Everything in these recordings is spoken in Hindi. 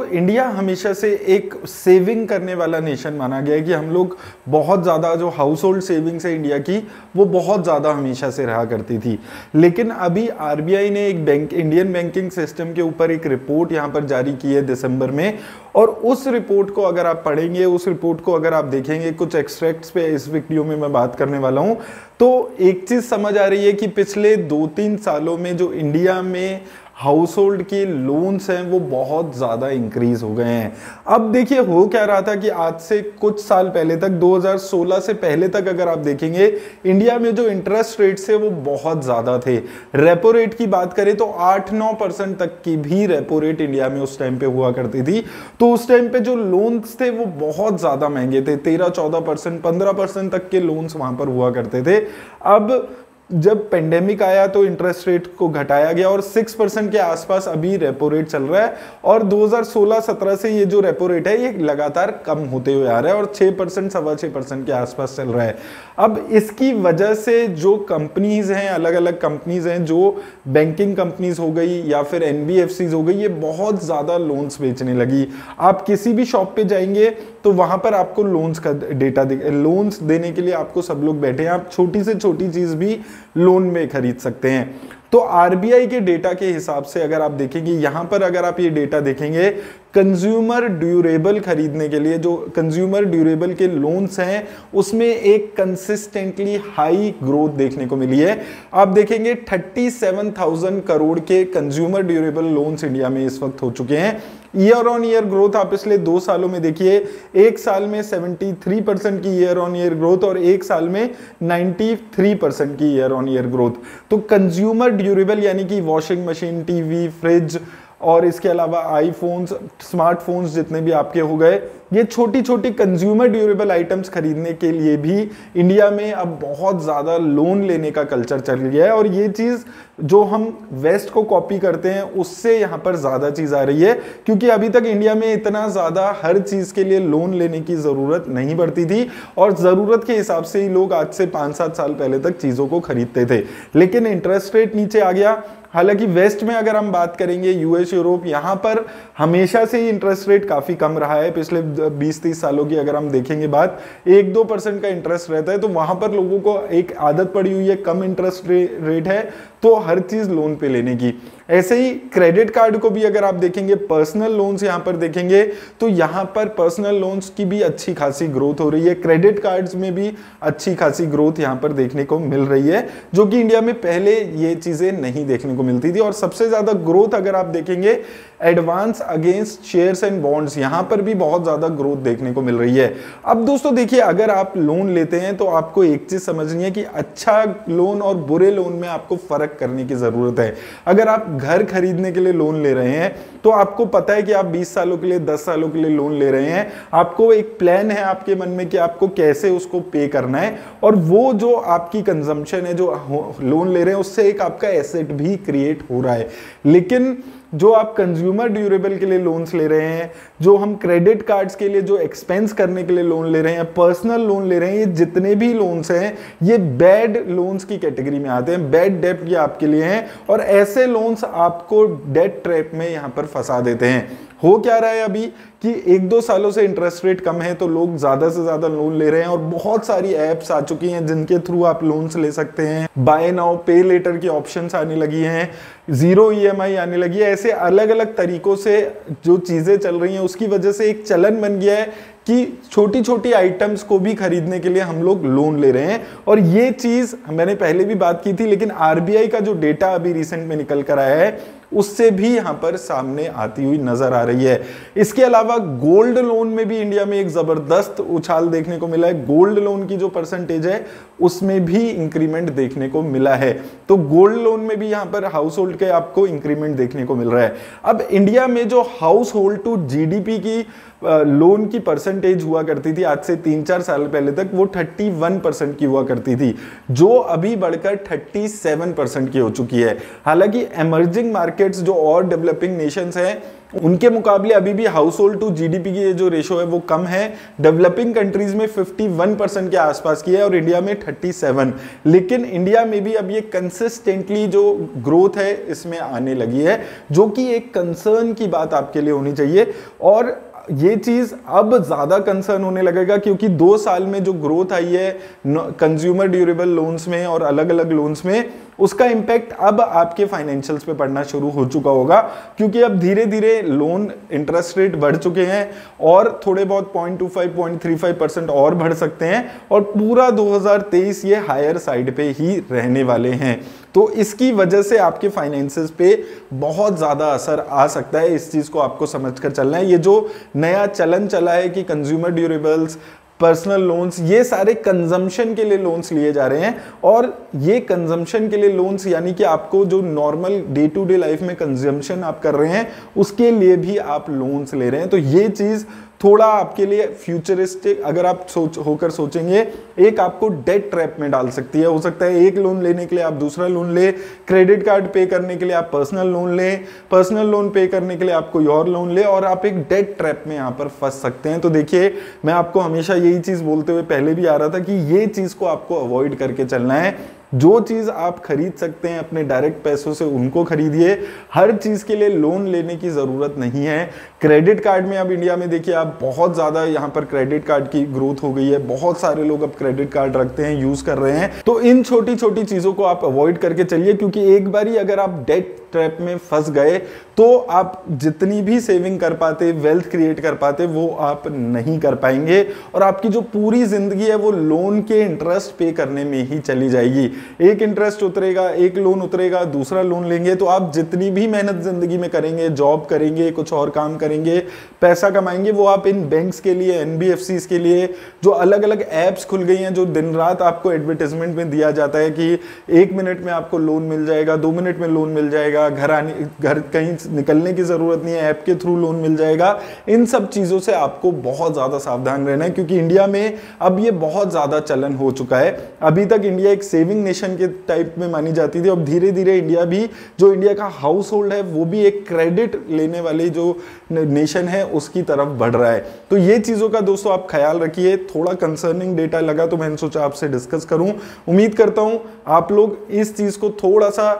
दोस्तों इंडिया हमेशा से एक सेविंग करने वाला नेशन माना गया है कि हम लोग बहुत ज़्यादा जो हाउस होल्ड सेविंग्स है इंडिया की वो बहुत ज़्यादा हमेशा से रहा करती थी। लेकिन अभी आरबीआई ने एक इंडियन बैंकिंग सिस्टम के ऊपर एक रिपोर्ट यहाँ पर जारी की है दिसंबर में, और उस रिपोर्ट को अगर आप पढ़ेंगे, उस रिपोर्ट को अगर आप देखेंगे, कुछ एक्सट्रैक्ट्स पे इस वीडियो में मैं बात करने वाला हूँ, तो एक चीज़ समझ आ रही है कि पिछले 2-3 सालों में जो इंडिया में हाउस होल्ड के लोन्स हैं वो बहुत ज़्यादा इंक्रीज हो गए हैं। अब देखिए हो क्या रहा था कि आज से कुछ साल पहले तक, 2016 से पहले तक अगर आप देखेंगे, इंडिया में जो इंटरेस्ट रेट्स थे वो बहुत ज़्यादा थे। रेपो रेट की बात करें तो 8-9% तक की भी रेपो रेट इंडिया में उस टाइम पे हुआ करती थी। तो उस टाइम पे जो लोन्स थे वो बहुत ज़्यादा महंगे थे, 13-14%, 15% तक के लोन्स वहाँ पर हुआ करते थे। अब जब पेंडेमिक आया तो इंटरेस्ट रेट को घटाया गया और 6% के आसपास अभी रेपो रेट चल रहा है, और 2016-17 से ये जो रेपो रेट है ये लगातार कम होते हुए आ रहा है और 6%, 6.25% के आसपास चल रहा है। अब इसकी वजह से जो कंपनीज हैं, अलग अलग कंपनीज हैं, जो बैंकिंग कंपनीज हो गई या फिर एनबीएफसीज हो गई, ये बहुत ज़्यादा लोन्स बेचने लगी। आप किसी भी शॉप पे जाएंगे तो वहाँ पर आपको लोन्स का डेटा, लोन्स देने के लिए आपको सब लोग बैठे हैं, आप छोटी से छोटी चीज़ भी लोन में खरीद सकते हैं। तो आरबीआई के डेटा के हिसाब से अगर आप देखेंगे, यहां पर अगर आप ये डेटा देखेंगे, कंज्यूमर ड्यूरेबल खरीदने के लिए जो कंज्यूमर ड्यूरेबल के लोन्स हैं उसमें एक कंसिस्टेंटली हाई ग्रोथ देखने को मिली है। आप देखेंगे 37,000 करोड़ के कंज्यूमर ड्यूरेबल लोन्स इंडिया में इस वक्त हो चुके हैं। ईयर ऑन ईयर ग्रोथ आप पिछले 2 सालों में देखिए, एक साल में 73% की ईयर ऑन ईयर ग्रोथ और एक साल में 93% की ईयर ऑन ईयर ग्रोथ। तो कंज्यूमर ड्यूरेबल यानी कि वॉशिंग मशीन, टीवी, फ्रिज और इसके अलावा आईफोन्स, स्मार्टफोन्स जितने भी आपके हो गए, ये छोटी छोटी कंज्यूमर ड्यूरेबल आइटम्स खरीदने के लिए भी इंडिया में अब बहुत ज़्यादा लोन लेने का कल्चर चल गया है। और ये चीज़ जो हम वेस्ट को कॉपी करते हैं उससे यहाँ पर ज़्यादा चीज़ आ रही है, क्योंकि अभी तक इंडिया में इतना ज़्यादा हर चीज़ के लिए लोन लेने की ज़रूरत नहीं पड़ती थी और ज़रूरत के हिसाब से ही लोग आज से 5-7 साल पहले तक चीज़ों को खरीदते थे। लेकिन इंटरेस्ट रेट नीचे आ गया। हालांकि वेस्ट में अगर हम बात करेंगे, यूएस, यूरोप, यहाँ पर हमेशा से ही इंटरेस्ट रेट काफ़ी कम रहा है। पिछले 20-30 सालों की अगर हम देखेंगे बात, 1-2% का इंटरेस्ट रहता है, तो वहाँ पर लोगों को एक आदत पड़ी हुई है, कम इंटरेस्ट रेट है तो हर चीज़ लोन पे लेने की। ऐसे ही क्रेडिट कार्ड को भी अगर आप देखेंगे, पर्सनल लोन्स यहाँ पर देखेंगे तो यहाँ पर पर्सनल लोन्स की भी अच्छी खासी ग्रोथ हो रही है, क्रेडिट कार्ड्स में भी अच्छी खासी ग्रोथ यहाँ पर देखने को मिल रही है, जो कि इंडिया में पहले ये चीज़ें नहीं देखने को मिलती थी। और सबसे ज़्यादा ग्रोथ अगर आप देखेंगे advance against shares and bonds, यहाँ पर भी बहुत ज़्यादा ग्रोथ देखने को मिल रही है। अब दोस्तों देखिए, अगर आप लोन लेते हैं तो आपको एक चीज़ समझनी है कि अच्छा लोन और बुरे लोन में आपको फ़र्क करने की ज़रूरत है। अगर आप घर खरीदने के लिए लोन ले रहे हैं तो आपको पता है कि आप 20 सालों के लिए, 10 सालों के लिए लोन ले रहे हैं, आपको एक प्लान है आपके मन में कि आपको कैसे उसको पे करना है, और वो जो आपकी कंजम्पशन है, जो लोन ले रहे हैं, उससे एक आपका एसेट भी क्रिएट हो रहा है। लेकिन जो आप कंज्यूमर ड्यूरेबल के लिए लोन्स ले रहे हैं, जो हम क्रेडिट कार्ड्स के लिए जो एक्सपेंस करने के लिए लोन ले रहे हैं, पर्सनल लोन ले रहे हैं, ये जितने भी लोन्स हैं ये बैड लोन्स की कैटेगरी में आते हैं, बैड डेट ये आपके लिए हैं, और ऐसे लोन्स आपको डेट ट्रैप में यहाँ पर फंसा देते हैं। हो क्या रहा है अभी कि 1-2 सालों से इंटरेस्ट रेट कम है तो लोग ज़्यादा से ज़्यादा लोन ले रहे हैं, और बहुत सारी ऐप्स आ चुकी हैं जिनके थ्रू आप लोन्स ले सकते हैं। बाय नाउ पे लेटर की ऑप्शंस आने लगी हैं, जीरो ईएमआई आने लगी है। ऐसे अलग अलग तरीकों से जो चीज़ें चल रही हैं उसकी वजह से एक चलन बन गया है कि छोटी छोटी आइटम्स को भी खरीदने के लिए हम लोग लोन ले रहे हैं। और ये चीज़ मैंने पहले भी बात की थी, लेकिन आरबीआई का जो डेटा अभी रिसेंट में निकल कर आया है उससे भी यहाँ पर सामने आती हुई नजर आ रही है। इसके अलावा गोल्ड लोन में भी इंडिया में एक जबरदस्त उछाल देखने को मिला है। गोल्ड लोन की जो परसेंटेज है उसमें भी इंक्रीमेंट देखने को मिला है। तो गोल्ड लोन में भी यहाँ पर हाउस होल्ड के आपको इंक्रीमेंट देखने को मिल रहा है। अब इंडिया में जो हाउस होल्ड टू जीडीपी की लोन की परसेंटेज हुआ करती थी आज से 3-4 साल पहले तक, वो 31% की हुआ करती थी, जो अभी बढ़कर 37% की हो चुकी है। हालांकि इमर्जिंग मार्केट्स जो और डेवलपिंग नेशंस हैं उनके मुकाबले अभी भी हाउस होल्ड टू जीडीपी की जो रेशो है वो कम है। डेवलपिंग कंट्रीज में 51% के आसपास की है और इंडिया में 37। लेकिन इंडिया में भी अब ये कंसिस्टेंटली जो ग्रोथ है इसमें आने लगी है, जो कि एक कंसर्न की बात आपके लिए होनी चाहिए। और ये चीज अब ज्यादा कंसर्न होने लगेगा क्योंकि 2 साल में जो ग्रोथ आई है कंज्यूमर ड्यूरेबल लोन्स में और अलग अलग लोन्स में, उसका इंपैक्ट अब आपके फाइनेंशियल्स पे पड़ना शुरू हो चुका होगा, क्योंकि अब धीरे धीरे लोन इंटरेस्ट रेट बढ़ चुके हैं और थोड़े बहुत 0.25 0.35% और बढ़ सकते हैं और पूरा 2023 ये हायर साइड पे ही रहने वाले हैं। तो इसकी वजह से आपके फाइनेंसेस पे बहुत ज्यादा असर आ सकता है। इस चीज को आपको समझकर चलना है। ये जो नया चलन चला है कि कंज्यूमर ड्यूरेबल्स, पर्सनल लोन्स, ये सारे कंजम्पशन के लिए लोन्स लिए जा रहे हैं और ये कंजम्पशन के लिए लोन्स यानी कि आपको जो normal day to day life में कंजम्पशन आप कर रहे हैं उसके लिए भी आप लोन्स ले रहे हैं। तो ये चीज थोड़ा आपके लिए फ्यूचरिस्टिक अगर आप होकर सोचेंगे, एक आपको डेट ट्रैप में डाल सकती है। हो सकता है एक लोन लेने के लिए आप दूसरा लोन ले, क्रेडिट कार्ड पे करने के लिए आप पर्सनल लोन ले, पर्सनल लोन पे करने के लिए आप कोई और लोन ले और आप एक डेट ट्रैप में यहाँ पर फंस सकते हैं। तो देखिए, मैं आपको हमेशा यही चीज बोलते हुए पहले भी आ रहा था कि ये चीज को आपको अवॉइड करके चलना है। जो चीज आप खरीद सकते हैं अपने डायरेक्ट पैसों से उनको खरीदिए। हर चीज के लिए लोन लेने की जरूरत नहीं है। क्रेडिट कार्ड में अब इंडिया में देखिए आप बहुत ज्यादा यहाँ पर क्रेडिट कार्ड की ग्रोथ हो गई है। बहुत सारे लोग अब क्रेडिट कार्ड रखते हैं, यूज कर रहे हैं। तो इन छोटी छोटी चीजों को आप अवॉइड करके चलिए, क्योंकि एक बारी अगर आप डेट ट्रैप में फंस गए तो आप जितनी भी सेविंग कर पाते, वेल्थ क्रिएट कर पाते, वो आप नहीं कर पाएंगे और आपकी जो पूरी जिंदगी है वो लोन के इंटरेस्ट पे करने में ही चली जाएगी। एक इंटरेस्ट उतरेगा, एक लोन उतरेगा, दूसरा लोन लेंगे, तो आप जितनी भी मेहनत जिंदगी में करेंगे, जॉब करेंगे, कुछ और काम करेंगे, पैसा कमाएंगे, वो आप इन बैंक्स के लिए, एनबीएफसीज के लिए, जो अलग अलग एप्स खुल गई हैं, जो दिन रात आपको एडवर्टाइजमेंट में दिया जाता है कि 1 मिनट में आपको लोन मिल जाएगा, 2 मिनट में लोन मिल जाएगा, घर कहीं निकलने की जरूरत नहीं है, ऐप के थ्रू लोन मिल जाएगा। इन सब चीजों से आपको बहुत ज्यादा सावधान रहना है, क्योंकि इंडिया में अब ये बहुत ज्यादा चलन हो चुका है। अभी तक इंडिया एक सेविंग नेशन के टाइप में मानी जाती थी, अब धीरे धीरे इंडिया भी, जो इंडिया का हाउस होल्ड है, वो भी एक क्रेडिट लेने वाली जो नेशन है उसकी तरफ बढ़ रहा है। तो ये चीजों का दोस्तों आप ख्याल रखिए। थोड़ा कंसर्निंग डेटा लगा तो मैंने सोचा आपसे डिस्कस करूं। उम्मीद करता हूं आप लोग इस चीज को थोड़ा सा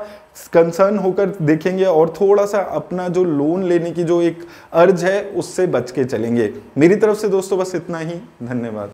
कंसर्न होकर देखेंगे और थोड़ा सा अपना जो लोन लेने की जो एक अर्ज है उससे बच के चलेंगे। मेरी तरफ से दोस्तों बस इतना ही। धन्यवाद।